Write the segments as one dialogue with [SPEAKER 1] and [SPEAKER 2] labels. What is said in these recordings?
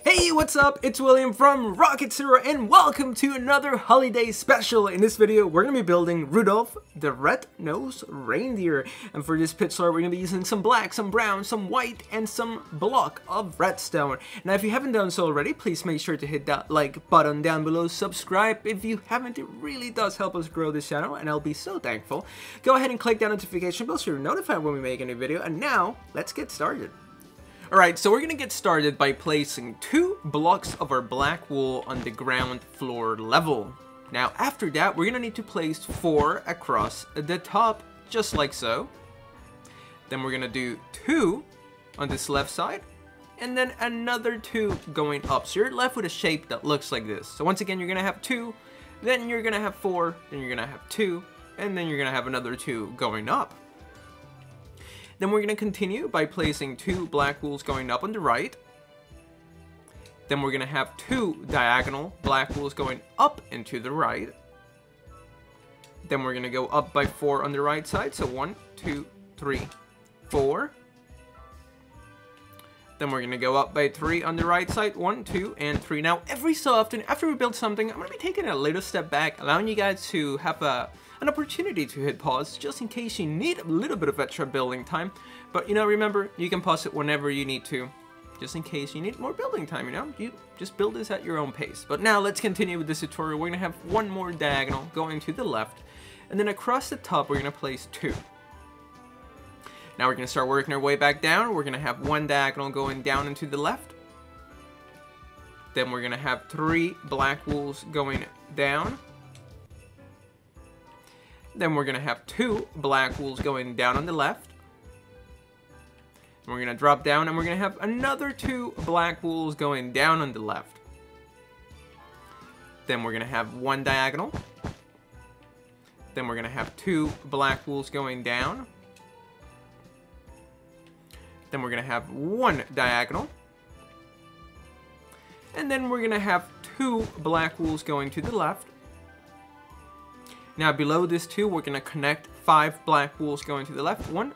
[SPEAKER 1] Hey, what's up? It's William from Rocket Zero and welcome to another holiday special. In this video, we're going to be building Rudolph the Red-Nosed Reindeer. And for this pit start, we're going to be using some black, some brown, some white, and some block of redstone. Now, if you haven't done so already, please make sure to hit that like button down below. Subscribe if you haven't. It really does help us grow this channel, and I'll be so thankful. Go ahead and click that notification bell so you're notified when we make a new video. And now, let's get started. Alright, so we're going to get started by placing 2 blocks of our black wool on the ground floor level. Now after that, we're going to need to place 4 across the top, just like so. Then we're going to do 2 on this left side, and then another 2 going up. So you're left with a shape that looks like this. So once again, you're going to have 2, then you're going to have 4, then you're going to have 2, and then you're going to have another 2 going up. Then we're going to continue by placing 2 black wools going up on the right. Then we're going to have 2 diagonal black wools going up and to the right. Then we're going to go up by 4 on the right side. So 1, 2, 3, 4. Then we're going to go up by 3 on the right side. 1, 2, and 3. Now, every so often, after we build something, I'm going to be taking a little step back, allowing you guys to have an opportunity to hit pause, just in case you need a little bit of extra building time. But, you know, remember, you can pause it whenever you need to, just in case you need more building time, you know? You just build this at your own pace. But now, let's continue with this tutorial. We're going to have 1 more diagonal going to the left, and then across the top, we're going to place 2. Now we're going to start working our way back down. We're going to have 1 diagonal going down and to the left. Then we're going to have 3 black wools going down. Then we're going to have 2 black wools going down on the left. We're going to drop down and we're going to have another 2 black wools going down on the left. Then we're going to have 1 diagonal. Then we're going to have 2 black wools going down. Then we're going to have 1 diagonal. And then we're going to have 2 black wools going to the left. Now below this 2, we're going to connect 5 black wools going to the left. 1,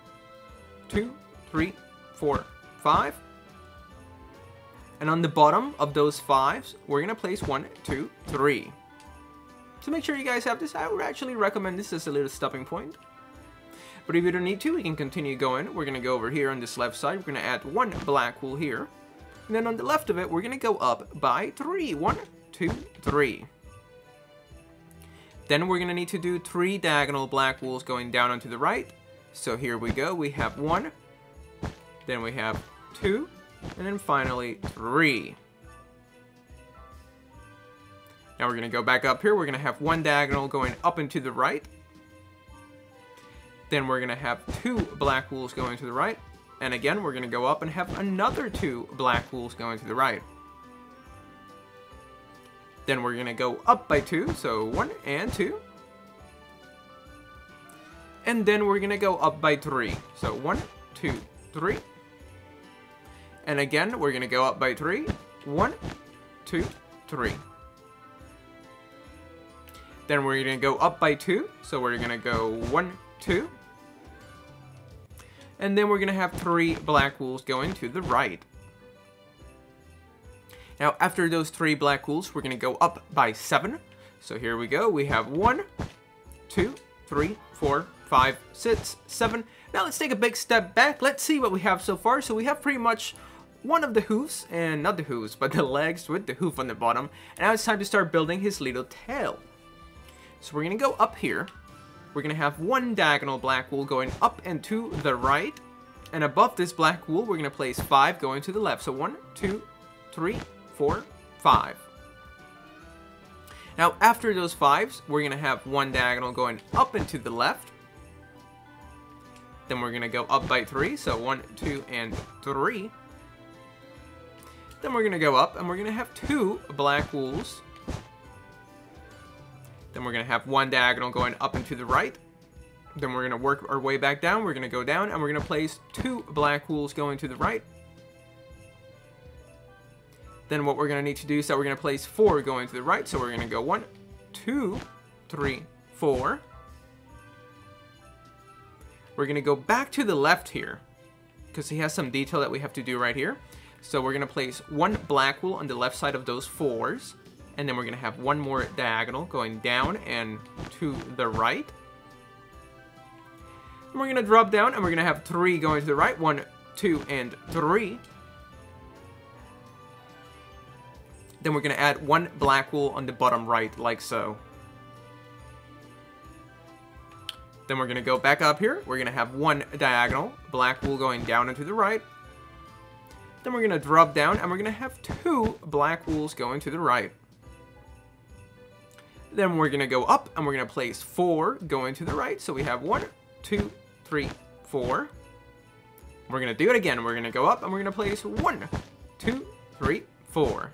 [SPEAKER 1] 2, 3, 4, 5. And on the bottom of those 5s, we're going to place 1, 2, 3. So make sure you guys have this. I would actually recommend this as a little stopping point. But if you don't need to, we can continue going. We're going to go over here on this left side. We're going to add 1 black wool here. And then on the left of it, we're going to go up by 3. 1, 2, 3. Then we're going to need to do 3 diagonal black wools going down onto the right. So here we go. We have 1. Then we have 2. And then finally 3. Now we're going to go back up here. We're going to have 1 diagonal going up and to the right. Then we're going to have 2 black wools going to the right. And again, we're going to go up and have another 2 black wools going to the right. Then we're going to go up by 2, so 1 and 2. And then we're going to go up by 3, so 1, 2, 3. And again, we're going to go up by 3, 1, 2, 3. Then we're going to go up by 2, so we're going to go 1, 2. And then we're going to have 3 black wools going to the right. Now, after those 3 black wools, we're going to go up by 7. So here we go. We have 1, 2, 3, 4, 5, 6, 7. Now let's take a big step back. Let's see what we have so far. So we have pretty much one of the hoofs, and not the hooves, but the legs with the hoof on the bottom. And now it's time to start building his little tail. So we're going to go up here. We're going to have 1 diagonal black wool going up and to the right. And above this black wool, we're going to place 5 going to the left. So 1, 2, 3, 4, 5. Now, after those 5s, we're going to have 1 diagonal going up and to the left. Then we're going to go up by 3. So 1, 2, and 3. Then we're going to go up and we're going to have 2 black wools. Then we're going to have 1 diagonal going up and to the right. Then we're going to work our way back down. We're going to go down and we're going to place 2 black wools going to the right. Then what we're going to need to do is that we're going to place 4 going to the right. So we're going to go 1, 2, 3, 4. We're going to go back to the left here. because he has some detail that we have to do right here. So we're going to place one black wool on the left side of those 4s. And then we're going to have one more diagonal going down and to the right. And we're going to drop down and we're going to have 3 going to the right. 1, 2, and 3. Then we're going to add one black wool on the bottom right, like so. Then we're going to go back up here. We're going to have one diagonal black wool going down and to the right. Then we're going to drop down and we're going to have 2 black wools going to the right. Then we're going to go up and we're going to place 4 going to the right. So we have 1, 2, 3, 4. We're going to do it again. We're going to go up and we're going to place 1, 2, 3, 4.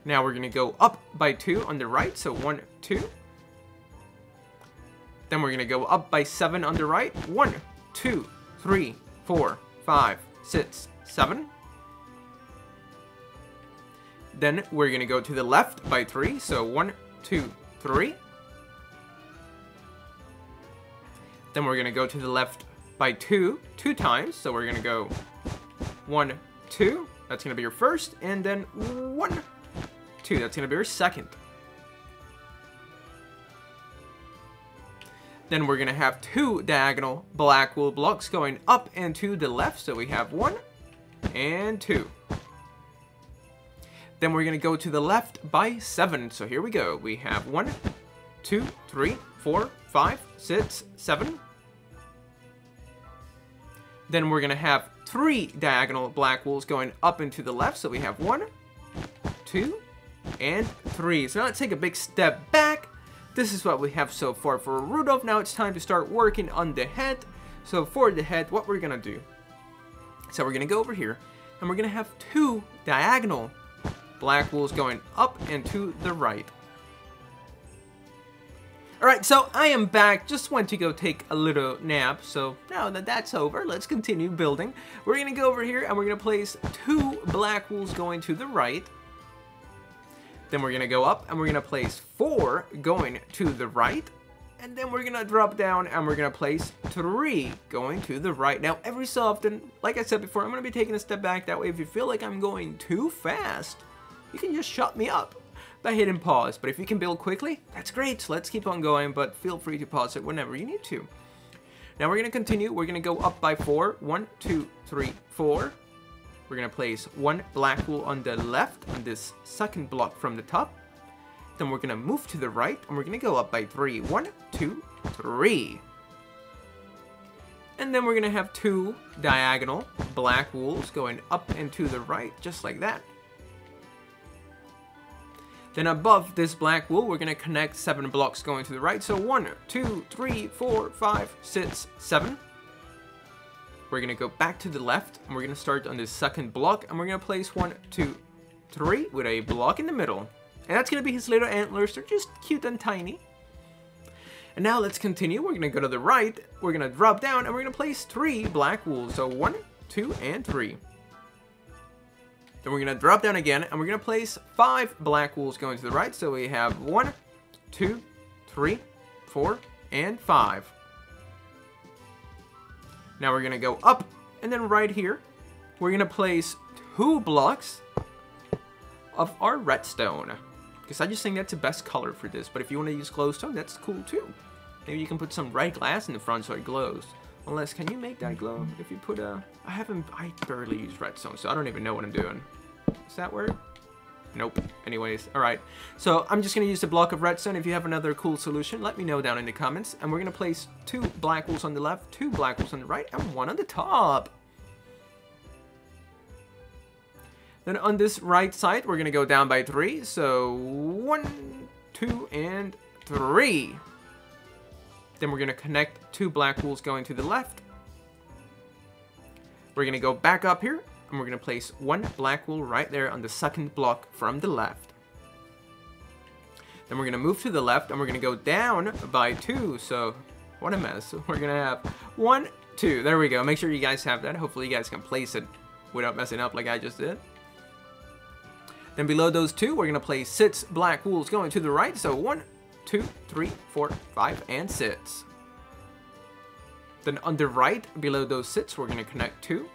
[SPEAKER 1] Now we're going to go up by 2 on the right. So 1, 2. Then we're going to go up by 7 on the right. 1, 2, 3, 4, 5, 6, 7. Then we're going to go to the left by 3. So 1, 2, 3. Then we're going to go to the left by 2 times. So we're going to go 1, 2. That's going to be your first. And then 1, 2. That's going to be your second. Then we're going to have 2 diagonal black wool blocks going up and to the left. So we have 1 and 2. Then we're going to go to the left by 7. So here we go. We have 1, 2, 3, 4, 5, 6, 7. Then we're going to have 3 diagonal black wools going up and to the left. So we have 1, 2, and 3. So now let's take a big step back. This is what we have so far for Rudolph. Now it's time to start working on the head. So for the head, what we're going to do. So we're going to go over here and we're going to have 2 diagonal black wools going up and to the right. Alright, so I am back. Just went to go take a little nap. So now that that's over, let's continue building. We're going to go over here and we're going to place 2 black wools going to the right. Then we're going to go up and we're going to place 4 going to the right. And then we're going to drop down and we're going to place 3 going to the right. Now, every so often, like I said before, I'm going to be taking a step back. That way, if you feel like I'm going too fast, you can just shut me up by hitting pause. But if you can build quickly, that's great. So let's keep on going, but feel free to pause it whenever you need to. Now we're going to continue. We're going to go up by 4. 1, 2, 3, 4. We're going to place 1 black wool on the left on this second block from the top. Then we're going to move to the right and we're going to go up by 3. 1, 2, 3. And then we're going to have 2 diagonal black wools going up and to the right, just like that. Then above this black wool, we're going to connect 7 blocks going to the right. So 1, 2, 3, 4, 5, 6, 7. We're going to go back to the left and we're going to start on this second block and we're going to place 1, 2, 3 with a block in the middle. And that's going to be his little antlers. They're just cute and tiny. And now let's continue. We're going to go to the right. We're going to drop down and we're going to place 3 black wools. So 1, 2, and 3. Then we're going to drop down again and we're going to place 5 black wools going to the right. So we have 1, 2, 3, 4, and 5. Now we're going to go up and then right here, we're going to place 2 blocks of our redstone. Because I just think that's the best color for this. But if you want to use glowstone, that's cool too. Maybe you can put some red glass in the front so it glows. Unless, can you make that glow if you put a... I barely use redstone, so I don't even know what I'm doing. Does that work? Nope. Anyways, alright. So I'm just going to use a block of redstone. If you have another cool solution, let me know down in the comments. And we're going to place 2 black wools on the left, 2 black wools on the right, and 1 on the top. Then on this right side, we're going to go down by 3. So 1, 2, and 3. Then we're going to connect 2 black wools going to the left. We're going to go back up here, and we're going to place 1 black wool right there on the second block from the left. Then we're going to move to the left, and we're going to go down by 2. So, what a mess. We're going to have 1, 2. There we go. Make sure you guys have that. Hopefully you guys can place it without messing up like I just did. Then below those 2, we're going to place 6 black wools going to the right. So 1, 2, 3, 4, 5, and 6. Then on the right, below those sits, we're going to connect 2.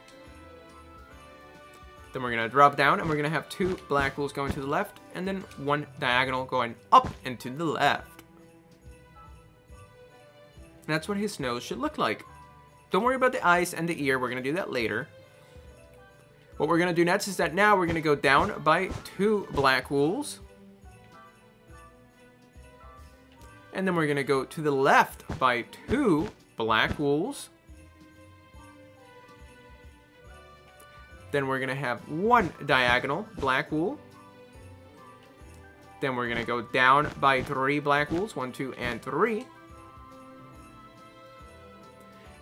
[SPEAKER 1] Then we're going to drop down, and we're going to have 2 black wools going to the left, and then 1 diagonal going up and to the left. And that's what his nose should look like. Don't worry about the eyes and the ear, we're going to do that later. What we're going to do next is that now we're going to go down by 2 black wools. And then we're going to go to the left by 2 black wools. Then we're going to have 1 diagonal black wool. Then we're going to go down by 3 black wools, 1, 2, and 3.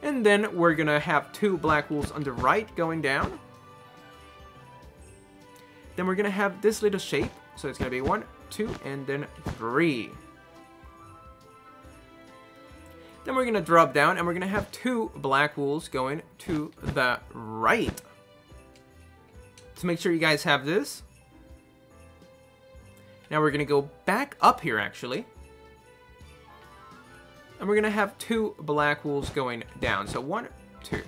[SPEAKER 1] And then we're going to have 2 black wools on the right going down. Then we're going to have this little shape. So it's going to be 1, 2, and then 3. Then we're going to drop down, and we're going to have 2 black wools going to the right. So make sure you guys have this. Now we're going to go back up here, actually. And we're going to have 2 black wools going down. So 1, 2.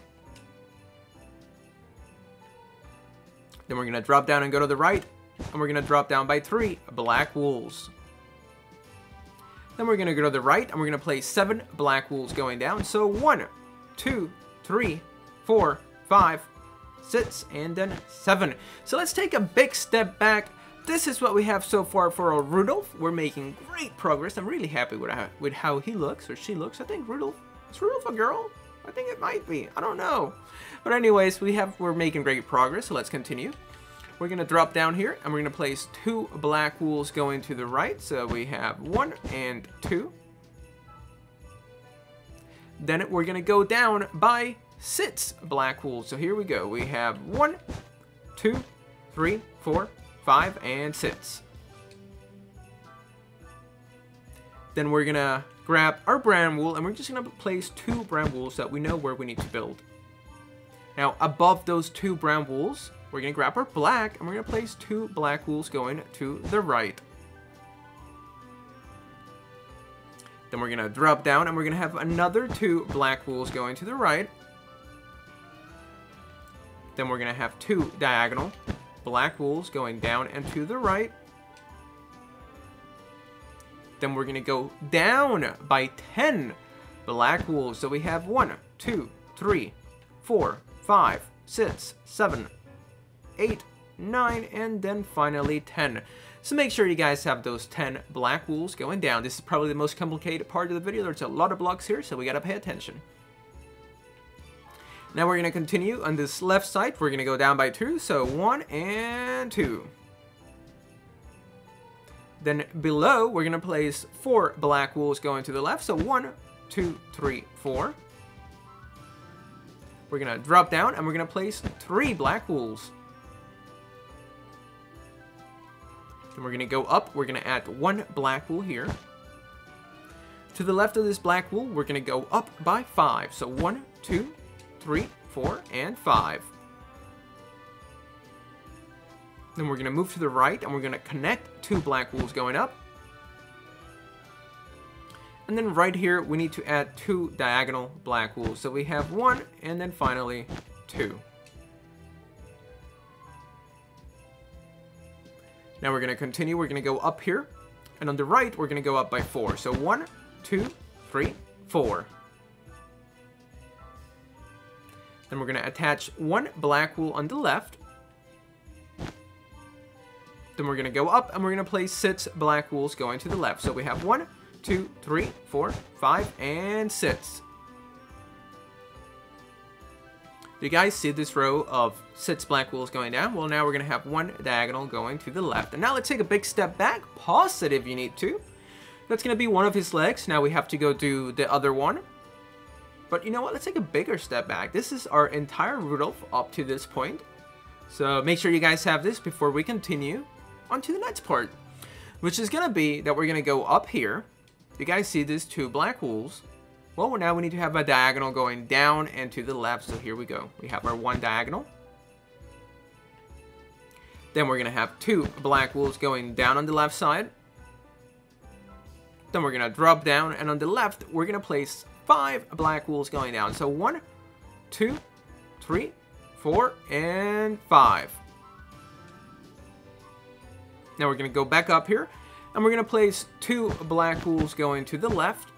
[SPEAKER 1] Then we're going to drop down and go to the right. And we're going to drop down by 3 black wools. Then we're going to go to the right, and we're going to place 7 black wools going down. So 1, 2, 3, 4, 5, 6, and then 7. So let's take a big step back. This is what we have so far for our Rudolph. We're making great progress. I'm really happy with how he looks, or she looks. I think Rudolph, is Rudolph a girl? I think it might be. I don't know. But anyways, we're making great progress, so let's continue. We're going to drop down here, and we're going to place 2 black wools going to the right. So we have 1 and 2. Then we're going to go down by 6 black wools. So here we go. We have 1, 2, 3, 4, 5, and 6. Then we're going to grab our brown wool, and we're just going to place 2 brown wools that we know where we need to build. Now, above those 2 brown wools, we're going to grab our black, and we're going to place 2 black wools going to the right. Then we're going to drop down, and we're going to have another 2 black wools going to the right. Then we're going to have 2 diagonal black wools going down and to the right. Then we're going to go down by 10 black wools. So we have 1, 2, 3, 4, 5, 6, 7, 8, 9, and then finally 10. So make sure you guys have those 10 black wools going down. This is probably the most complicated part of the video. There's a lot of blocks here, so we gotta pay attention. Now we're gonna continue on this left side. We're gonna go down by 2, so 1 and 2. Then below, we're gonna place 4 black wools going to the left, so 1, 2, 3, 4. We're gonna drop down, and we're gonna place 3 black wools. Then we're going to go up. We're going to add 1 black wool here. To the left of this black wool, we're going to go up by 5. So 1, 2, 3, 4, and 5. Then we're going to move to the right, and we're going to connect 2 black wools going up. And then right here, we need to add 2 diagonal black wools. So we have 1, and then finally 2. Now we're going to continue. We're going to go up here. And on the right, we're going to go up by 4. So 1, 2, 3, 4. Then we're going to attach 1 black wool on the left. Then we're going to go up, and we're going to place 6 black wools going to the left. So we have 1, 2, 3, 4, 5, and 6. Do you guys see this row of 6 black wools going down? Well, now we're going to have 1 diagonal going to the left. And now let's take a big step back. Pause it if you need to. That's going to be one of his legs. Now we have to go do the other one. But you know what? Let's take a bigger step back. This is our entire Rudolph up to this point. So make sure you guys have this before we continue on to the next part. Which is going to be that we're going to go up here. You guys see these 2 black wools? Well, now we need to have a diagonal going down and to the left, so here we go. We have our 1 diagonal. Then we're going to have 2 black wools going down on the left side. Then we're going to drop down, and on the left, we're going to place 5 black wools going down. So 1, 2, 3, 4, and 5. Now we're going to go back up here, and we're going to place 2 black wools going to the left.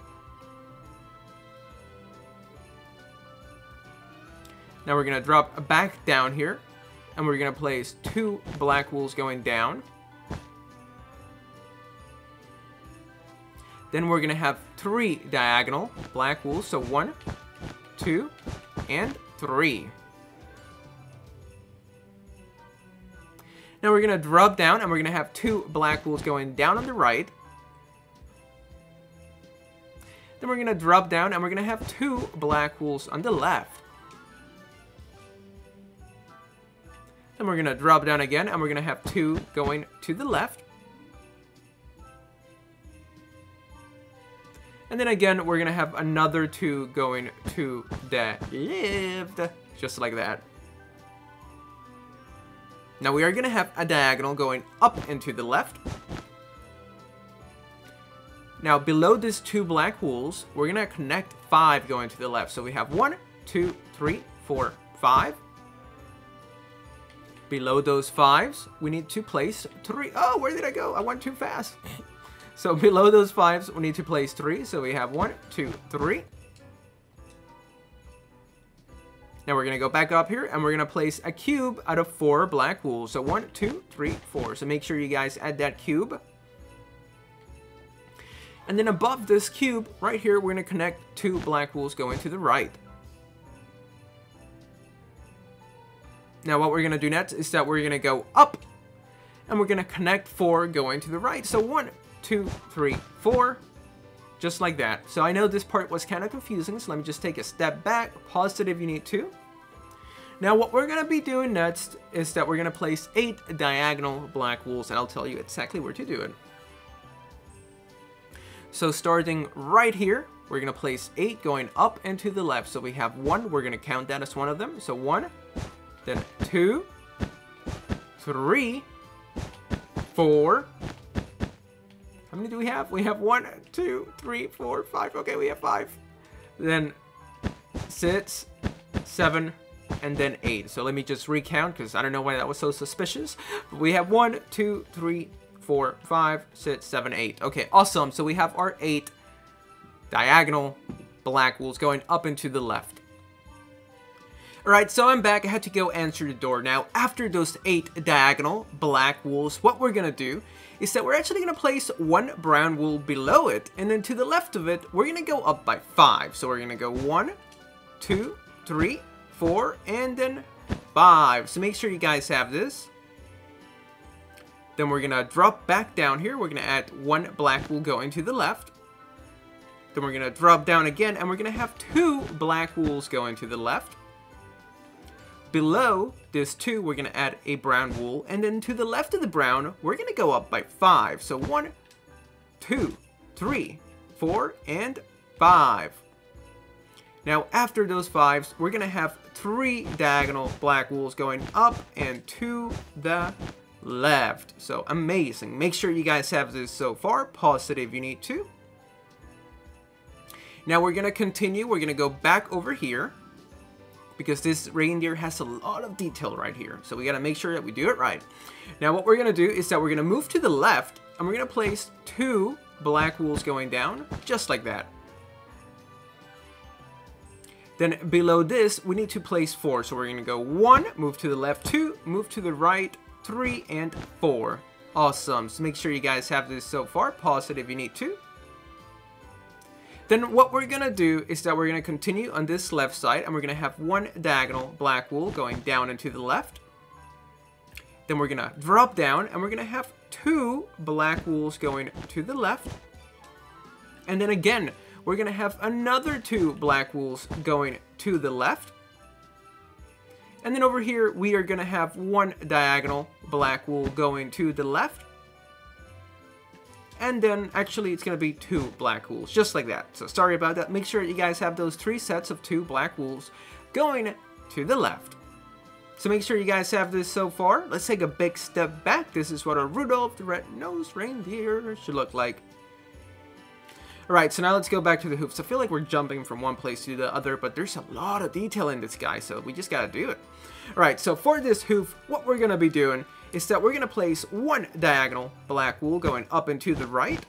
[SPEAKER 1] Now we're going to drop back down here, and we're going to place 2 black wools going down. Then we're going to have 3 diagonal black wools, so 1, 2, and 3. Now we're going to drop down, and we're going to have 2 black wools going down on the right. Then we're going to drop down, and we're going to have 2 black wools on the left. Then we're going to drop down again, and we're going to have 2 going to the left. And then again, we're going to have another 2 going to the left, just like that. Now we are going to have a diagonal going up and to the left. Now below these 2 black wools, we're going to connect 5 going to the left. So we have 1, 2, 3, 4, 5. Below those 5s, we need to place 3. Oh, where did I go? I went too fast. So below those 5s, we need to place 3. So we have 1, 2, 3. Now we're going to go back up here, and we're going to place a cube out of 4 black wools. So 1, 2, 3, 4. So make sure you guys add that cube. And then above this cube, right here, we're going to connect 2 black wools going to the right. Now what we're going to do next is that we're going to go up, and we're going to connect 4 going to the right. So 1, 2, 3, 4, just like that. So I know this part was kind of confusing, so let me just take a step back, pause it if you need to. Now what we're going to be doing next is that we're going to place 8 diagonal black wools, and I'll tell you exactly where to do it. So starting right here, we're going to place 8 going up and to the left. So we have 1, we're going to count that as one of them. So 1, then 2, 3, 4. How many do we have? We have 1, 2, 3, 4, 5. Okay, we have 5. Then 6, 7, and then 8. So let me just recount, because I don't know why that was so suspicious. But we have 1, 2, 3, 4, 5, 6, 7, 8. Okay, awesome. So we have our 8 diagonal black wools going up and to the left. Alright, so I'm back. I had to go answer the door. Now, after those 8 diagonal black wools, what we're going to do is that we're actually going to place 1 brown wool below it, and then to the left of it, we're going to go up by 5. So we're going to go 1, 2, 3, 4, and then 5. So make sure you guys have this. Then we're going to drop back down here. We're going to add 1 black wool going to the left. Then we're going to drop down again, and we're going to have 2 black wools going to the left. Below this 2, we're going to add a brown wool, and then to the left of the brown, we're going to go up by 5. So 1, 2, 3, 4, and 5. Now after those 5s, we're going to have 3 diagonal black wools going up and to the left. So amazing. Make sure you guys have this so far. Pause it if you need to. Now we're going to continue. We're going to go back over here, because this reindeer has a lot of detail right here. So we got to make sure that we do it right. Now what we're going to do is that we're going to move to the left, and we're going to place 2 black wools going down, just like that. Then below this, we need to place 4. So we're going to go 1, move to the left, 2, move to the right, 3, and 4. Awesome. So make sure you guys have this so far. Pause it if you need to. Then what we're going to do is that we're going to continue on this left side, and we're going to have 1 diagonal black wool going down and to the left. Then we're going to drop down, and we're going to have 2 black wools going to the left. And then again, we're going to have another 2 black wools going to the left. And then over here, we are going to have 1 diagonal black wool going to the left. And then, actually, it's going to be 2 black wools, just like that. So sorry about that. Make sure you guys have those 3 sets of 2 black wools going to the left. So make sure you guys have this so far. Let's take a big step back. This is what a Rudolph the Red-Nosed Reindeer should look like. Alright, so now let's go back to the hoofs. I feel like we're jumping from one place to the other, but there's a lot of detail in this guy, so we just gotta do it. Alright, so for this hoof, what we're gonna be doing is that we're gonna place one diagonal black wool going up and to the right.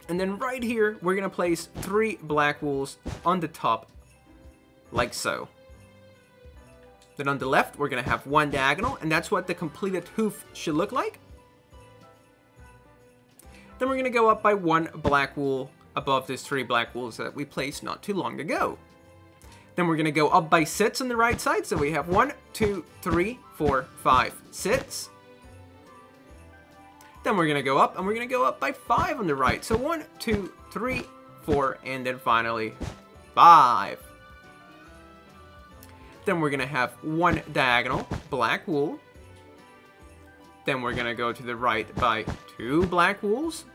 [SPEAKER 1] And then right here, we're gonna place 3 black wools on the top, like so. Then on the left, we're gonna have 1 diagonal, and that's what the completed hoof should look like. Then we're going to go up by 1 black wool above these 3 black wools that we placed not too long ago. Then we're going to go up by 6 on the right side. So we have 1, 2, 3, 4, 5, 6. Then we're going to go up, and we're going to go up by 5 on the right. So 1, 2, 3, 4, and then finally 5. Then we're going to have 1 diagonal black wool. Then we're going to go to the right by 2 black wools.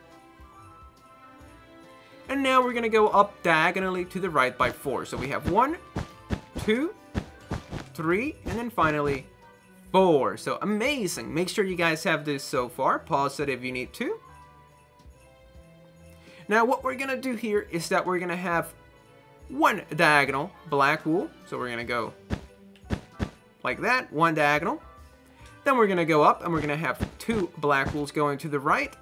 [SPEAKER 1] And now we're going to go up diagonally to the right by 4. So we have 1, 2, 3, and then finally 4. So amazing. Make sure you guys have this so far. Pause it if you need to. Now what we're going to do here is that we're going to have 1 diagonal black wool. So we're going to go like that, 1 diagonal. Then we're going to go up and we're going to have 2 black wools going to the right.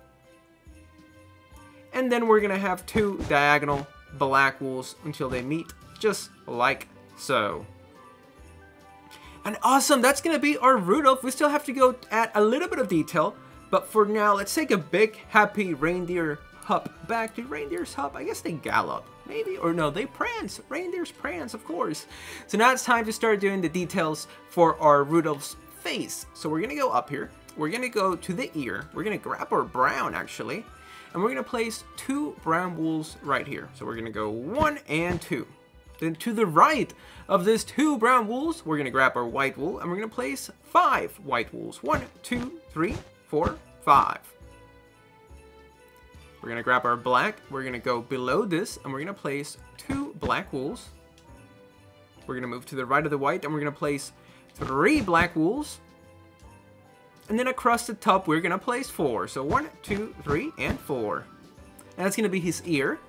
[SPEAKER 1] And then we're going to have 2 diagonal black wools until they meet, just like so. And awesome, that's going to be our Rudolph. We still have to go add a little bit of detail, but for now, let's take a big happy reindeer hop back to reindeer's hop. I guess they gallop, maybe, or no, they prance. Reindeers prance, of course. So now it's time to start doing the details for our Rudolph's face. So we're going to go up here. We're going to go to the ear. We're going to grab our brown, actually. And we're going to place 2 brown wools right here. So we're going to go 1 and 2. Then to the right of these 2 brown wools, we're going to grab our white wool and we're going to place 5 white wools. 1, 2, 3, 4, 5. We're going to grab our black. We're going to go below this and we're going to place 2 black wools. We're going to move to the right of the white and we're going to place 3 black wools. And then across the top, we're going to place 4. So 1, 2, 3, and 4. And that's going to be his ear.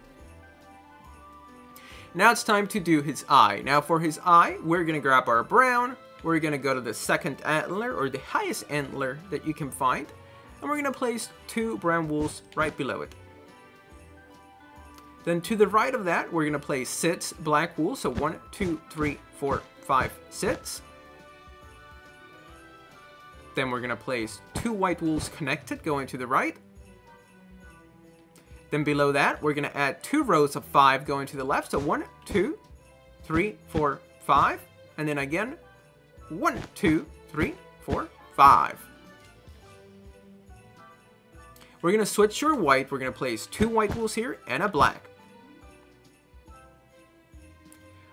[SPEAKER 1] Now it's time to do his eye. Now for his eye, we're going to grab our brown. We're going to go to the second antler, or the highest antler that you can find. And we're going to place 2 brown wools right below it. Then to the right of that, we're going to place 6 black wools. So 1, 2, 3, 4, 5, 6. Then we're going to place 2 white wools connected going to the right. Then below that, we're going to add 2 rows of 5 going to the left. So 1, 2, 3, 4, 5. And then again, 1, 2, 3, 4, 5. We're going to switch to our white. We're going to place 2 white wools here and a black.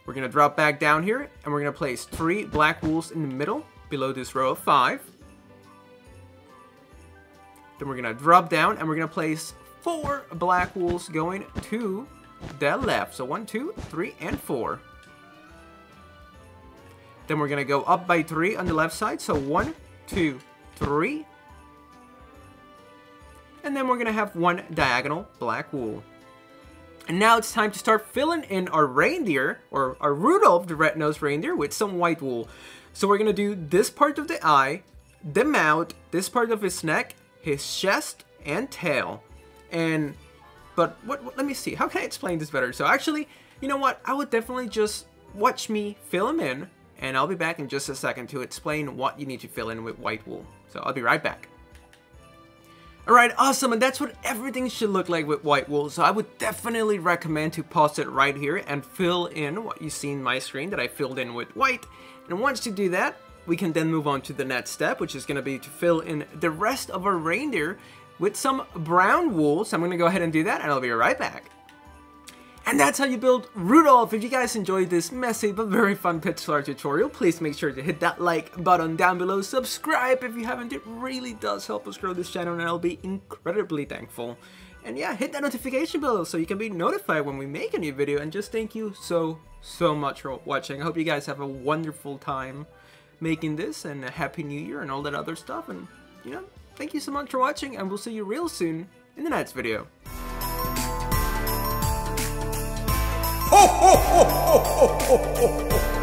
[SPEAKER 1] We're going to drop back down here and we're going to place 3 black wools in the middle below this row of 5. Then we're going to drop down and we're going to place 4 black wools going to the left. So 1, 2, 3, and 4. Then we're going to go up by 3 on the left side. So 1, 2, 3. And then we're going to have 1 diagonal black wool. And now it's time to start filling in our reindeer, or our Rudolph the Red-Nosed Reindeer, with some white wool. So we're going to do this part of the eye, the mouth, this part of his neck, his chest, and tail. But let me see, how can I explain this better? So actually, you know what, I would definitely just watch me fill him in, and I'll be back in just a second to explain what you need to fill in with white wool. So I'll be right back. Alright, awesome, and that's what everything should look like with white wool. So I would definitely recommend to pause it right here and fill in what you see in my screen that I filled in with white. And once you do that, we can then move on to the next step, which is going to be to fill in the rest of our reindeer with some brown wool. So I'm going to go ahead and do that, and I'll be right back. And that's how you build Rudolph. If you guys enjoyed this messy but very fun Pixar tutorial, please make sure to hit that like button down below. Subscribe if you haven't. It really does help us grow this channel, and I'll be incredibly thankful. And yeah, hit that notification bell so you can be notified when we make a new video. And just thank you so much for watching. I hope you guys have a wonderful time making this, and a happy new year and all that other stuff. And you know, thank you so much for watching, and we'll see you real soon in the next video.
[SPEAKER 2] ho, ho, ho, ho, ho, ho.